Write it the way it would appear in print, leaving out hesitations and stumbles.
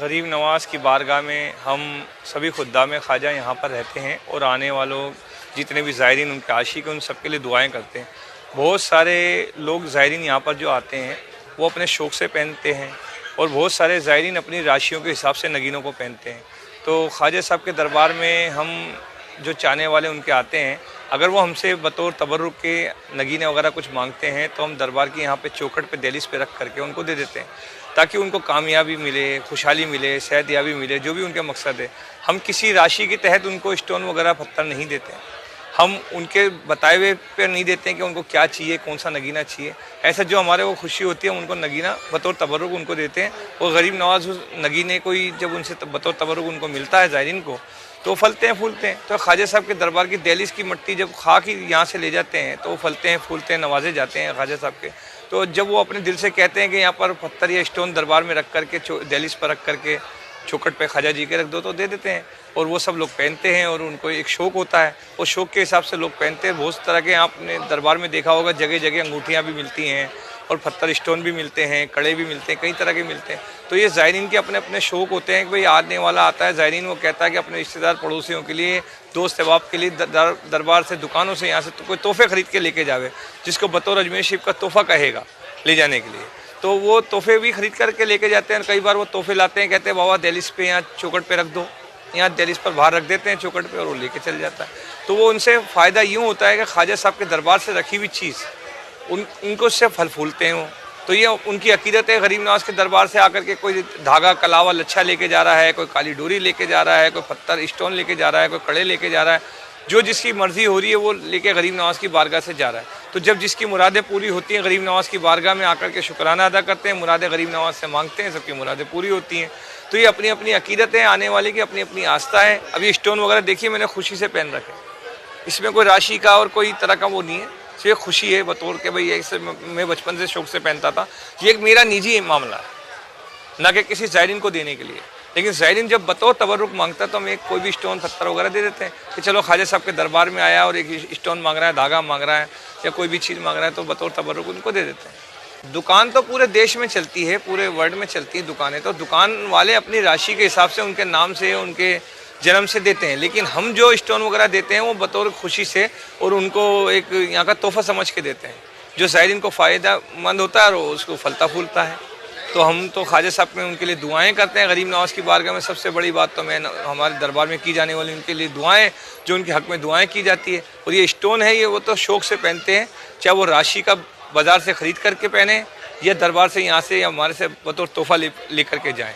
गरीब नवाज़ की बारगाह में हम सभी खुद्दाम ख्वाजा यहाँ पर रहते हैं और आने वालों जितने भी ज़ायरीन उनके आशिक हैं उन सबके लिए दुआएं करते हैं। बहुत सारे लोग ज़ायरीन यहाँ पर जो आते हैं वो अपने शौक़ से पहनते हैं और बहुत सारे ज़ायरीन अपनी राशियों के हिसाब से नगीनों को पहनते हैं। तो ख्वाजा साहब के दरबार में हम जो चाहने वाले उनके आते हैं, अगर वो हमसे बतौर तबर्रुक के नगीने वगैरह कुछ मांगते हैं तो हम दरबार की यहाँ पे चौखट पे दहलीज पे रख करके उनको दे देते हैं, ताकि उनको कामयाबी मिले, खुशहाली मिले, सेहतयाबी मिले, जो भी उनके मकसद है। हम किसी राशि के तहत उनको स्टोन वगैरह पत्थर नहीं देते हैं, हम उनके बताए हुए पे नहीं देते हैं कि उनको क्या चाहिए, कौन सा नगीना चाहिए। ऐसा जो हमारे वो खुशी होती है उनको नगीना बतौर तबर्रुक उनको देते हैं। और गरीब नवाज़ उस नगीने को ही जब उनसे बतौर तबर्रुक उनको मिलता है ज़ायरीन को, तो फलते हैं फूलते हैं। तो ख्वाजा साहब के दरबार की दहलीज की मिट्टी जब खाक ही यहाँ से ले जाते हैं तो वो फलते हैं फूलते हैं, नवाजे जाते हैं ख्वाजा साहब के। तो जब वो अपने दिल से कहते हैं कि यहाँ पर पत्थर या स्टोन दरबार में रख करके दहलीज पर रख करके चौखट पे ख्वाजा जी के रख दो, तो दे देते हैं। और वो सब लोग पहनते हैं और उनको एक शौक़ होता है, उस शौक़ के हिसाब से लोग पहनते हैं। बहुत तरह के आपने दरबार में देखा होगा, जगह जगह अंगूठियाँ भी मिलती हैं और पत्थर स्टोन भी मिलते हैं, कड़े भी मिलते हैं, कई तरह के मिलते हैं। तो ये ज़ायरीन के अपने अपने शौक़ होते हैं कि भाई आने वाला आता है ज़ायरीन, वो कहता है कि अपने रिश्तेदार पड़ोसियों के लिए, दोस्त अहबाब के लिए दरबार से, दुकानों से, यहाँ से तो कोई तोहफे ख़रीद के लेके जावे, जिसको बतौर अजमेर शरीफ का तोहफ़ा कहेगा ले जाने के लिए। तो वो तोहफे भी ख़रीद करके लेके जाते हैं। कई बार वो तोहफे लाते हैं, कहते हैं बाबा दहलीज पे यहाँ चौखट पे रख दो, यहाँ दहलीज पर बाहर रख देते हैं चौखट पे, और वो लेके चल जाता है। तो वो उनसे फ़ायदा यूँ होता है कि ख्वाजा साहब के दरबार से रखी हुई चीज़ उनको उससे फल फूलते हैं वो। तो ये उनकी अकीदत है। गरीब नवाज़ के दरबार से आकर के कोई धागा, कलावा, लच्छा लेके जा रहा है, कोई काली डोरी लेके जा रहा है, कोई पत्थर स्टोन लेके जा रहा है, कोई कड़े लेके जा रहा है, जो जिसकी मर्ज़ी हो रही है वो लेके गरीब नवाज़ की बारगाह से जा रहा है। तो जब जिसकी मुरादें पूरी होती हैं, गरीब नवाज़ की बारगाह में आकर के शुक्राना अदा करते हैं, मुरादें गरीब नवाज़ से मांगते हैं, सबकी मुरादें पूरी होती हैं। तो ये अपनी अपनी अकीदत है, आने वाले की अपनी अपनी आस्था है। अभी स्टोन वगैरह देखिए मैंने खुशी से पहन रखे, इसमें कोई राशि का और कोई तरह का वो नहीं है, सिर्फ खुशी है बतौर के भाई ऐसे मैं बचपन से शौक़ से पहनता था। ये एक मेरा निजी मामला है, ना कि किसी ज़ायरीन को देने के लिए। लेकिन ज़ायरीन जब बतौर तबर्रुक मांगता है तो हम एक कोई भी स्टोन पत्थर वगैरह दे देते हैं कि चलो ख्वाजा साहब के दरबार में आया और एक स्टोन मांग रहा है, धागा मांग रहा है या कोई भी चीज़ मांग रहा है, तो बतौर तबर्रुक उनको दे देते हैं। दुकान तो पूरे देश में चलती है, पूरे वर्ल्ड में चलती है दुकानें। तो दुकान वाले अपनी राशि के हिसाब से उनके नाम से, उनके जन्म से देते हैं। लेकिन हम जो स्टोन वगैरह देते हैं वो बतौर खुशी से और उनको एक यहाँ का तोहफ़ा समझ के देते हैं, जो ज़ायरीन को फ़ायदेमंद होता है और उसको फलता फूलता है। तो हम तो ख्वाजा साहब में उनके लिए दुआएं करते हैं। गरीब नवाज़ की बारगाह में सबसे बड़ी बात तो मैं हमारे दरबार में की जाने वाली उनके लिए दुआएं, जो उनके हक़ में दुआएं की जाती है। और ये स्टोन है, ये वो तो शौक़ से पहनते हैं, चाहे वो राशि का बाज़ार से ख़रीद करके पहने या दरबार से यहाँ से या हमारे से बतौर तोहफ़ा ले करके जाएँ।